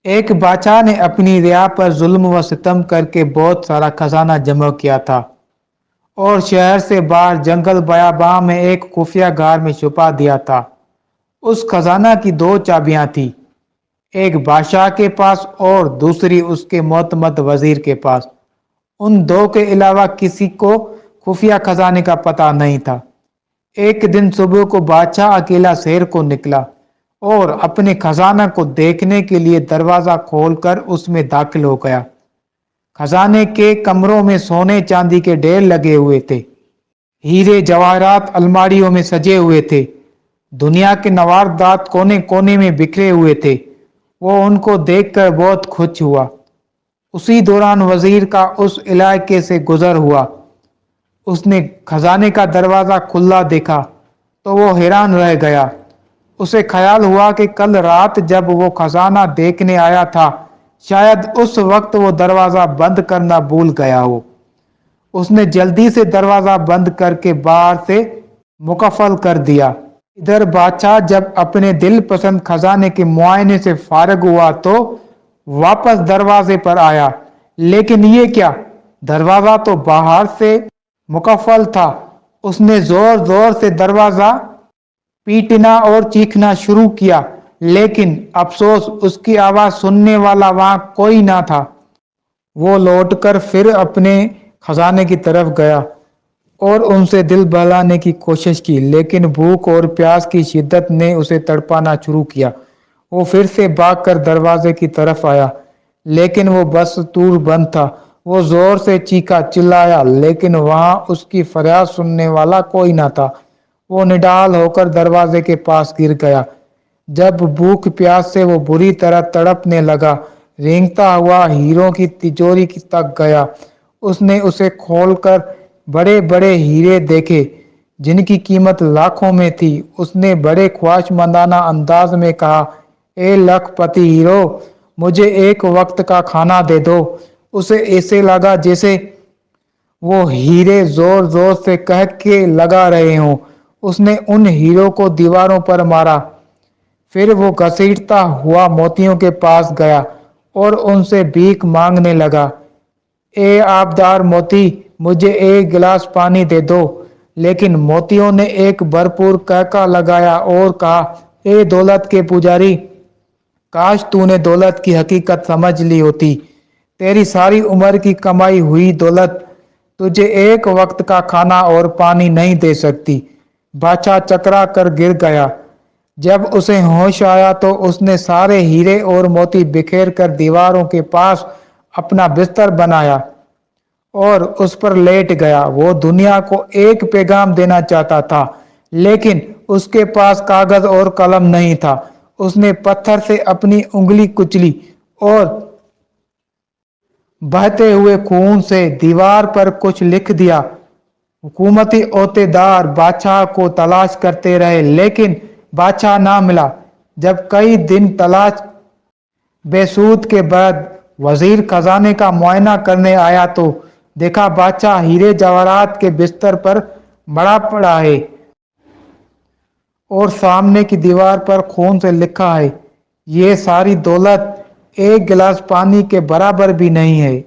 ایک بادشاہ نے اپنی رعایا پر ظلم و ستم کر کے بہت سارا خزانہ جمع کیا تھا اور شہر سے باہر جنگل بیاباں میں ایک خفیہ غار میں چھپا دیا تھا۔ اس خزانہ کی دو چابیاں تھیں، ایک بادشاہ کے پاس اور دوسری اس کے معتمد وزیر کے پاس۔ ان دو کے علاوہ کسی کو خفیہ خزانے کا پتہ نہیں تھا۔ ایک دن صبح کو بادشاہ اکیلا شہر کو نکلا اور اپنے خزانہ کو دیکھنے کے لیے دروازہ کھول کر اس میں داخل ہو گیا۔ خزانے کے کمروں میں سونے چاندی کے ڈھیر لگے ہوئے تھے، ہیرے جواہرات الماریوں میں سجے ہوئے تھے، دنیا کے نوادرات کونے کونے میں بکھرے ہوئے تھے۔ وہ ان کو دیکھ کر بہت خوش ہوا۔ اسی دوران وزیر کا اس علاقے سے گزر ہوا۔ اس نے خزانے کا دروازہ کھلا دیکھا تو وہ حیران رہ گیا۔ اسے خیال ہوا کہ کل رات جب وہ خزانہ دیکھنے آیا تھا شاید اس وقت وہ دروازہ بند کرنا بھول گیا ہو۔ اس نے جلدی سے دروازہ بند کر کے باہر سے مقفل کر دیا۔ ادھر بادشاہ جب اپنے دل پسند خزانے کے معائنے سے فارغ ہوا تو واپس دروازے پر آیا، لیکن یہ کیا، دروازہ تو باہر سے مقفل تھا۔ اس نے زور زور سے دروازہ پیٹنا اور چیخنا شروع کیا، لیکن افسوس اس کی آواز سننے والا وہاں کوئی نہ تھا۔ وہ لوٹ کر پھر اپنے خزانے کی طرف گیا اور ان سے دل بہلانے کی کوشش کی، لیکن بھوک اور پیاس کی شدت نے اسے تڑپانا شروع کیا۔ وہ پھر سے بھاگ کر دروازے کی طرف آیا، لیکن وہ دستور بند تھا۔ وہ زور سے چیخا، چلایا، لیکن وہاں اس کی فریاد سننے والا کوئی نہ تھا۔ وہ نڈال ہو کر دروازے کے پاس گر گیا۔ جب بھوک پیاس سے وہ بری طرح تڑپنے لگا، رینگتا ہوا ہیروں کی تجوری تک گیا۔ اس نے اسے کھول کر بڑے بڑے ہیرے دیکھے جن کی قیمت لاکھوں میں تھی۔ اس نے بڑے خواہشمندانہ انداز میں کہا، اے لاکھ پتی ہیرو، مجھے ایک وقت کا کھانا دے دو۔ اسے ایسے لگا جیسے وہ ہیرے زور زور سے کہہ کے لگا رہے ہوں۔ اس نے ان ہیروں کو دیواروں پر مارا، پھر وہ گھسیٹتا ہوا موتیوں کے پاس گیا اور ان سے بھیک مانگنے لگا، اے آبدار موتی، مجھے ایک گلاس پانی دے دو۔ لیکن موتیوں نے ایک بھرپور قہقہ لگایا اور کہا، اے دولت کے پجاری، کاش تو نے دولت کی حقیقت سمجھ لی ہوتی۔ تیری ساری عمر کی کمائی ہوئی دولت تجھے ایک وقت کا کھانا اور پانی نہیں دے سکتی۔ بادشاہ چکرا کر گر گیا۔ جب اسے ہوش آیا تو اس نے سارے ہیرے اور موتی بکھیر کر دیواروں کے پاس اپنا بستر بنایا اور اس پر لیٹ گیا۔ وہ دنیا کو ایک پیغام دینا چاہتا تھا، لیکن اس کے پاس کاغذ اور قلم نہیں تھا۔ اس نے پتھر سے اپنی انگلی کچلی اور بہتے ہوئے خون سے دیوار پر کچھ لکھ دیا۔ حکومتی عہدیدار بادشاہ کو تلاش کرتے رہے، لیکن بادشاہ نہ ملا۔ جب کئی دن تلاش بے سود کے بعد وزیر خزانے کا معائنہ کرنے آیا تو دیکھا بادشاہ ہیرے جواہرات کے بستر پر مڑا پڑا ہے اور سامنے کی دیوار پر خون سے لکھا ہے، یہ ساری دولت ایک گلاس پانی کے برابر بھی نہیں ہے۔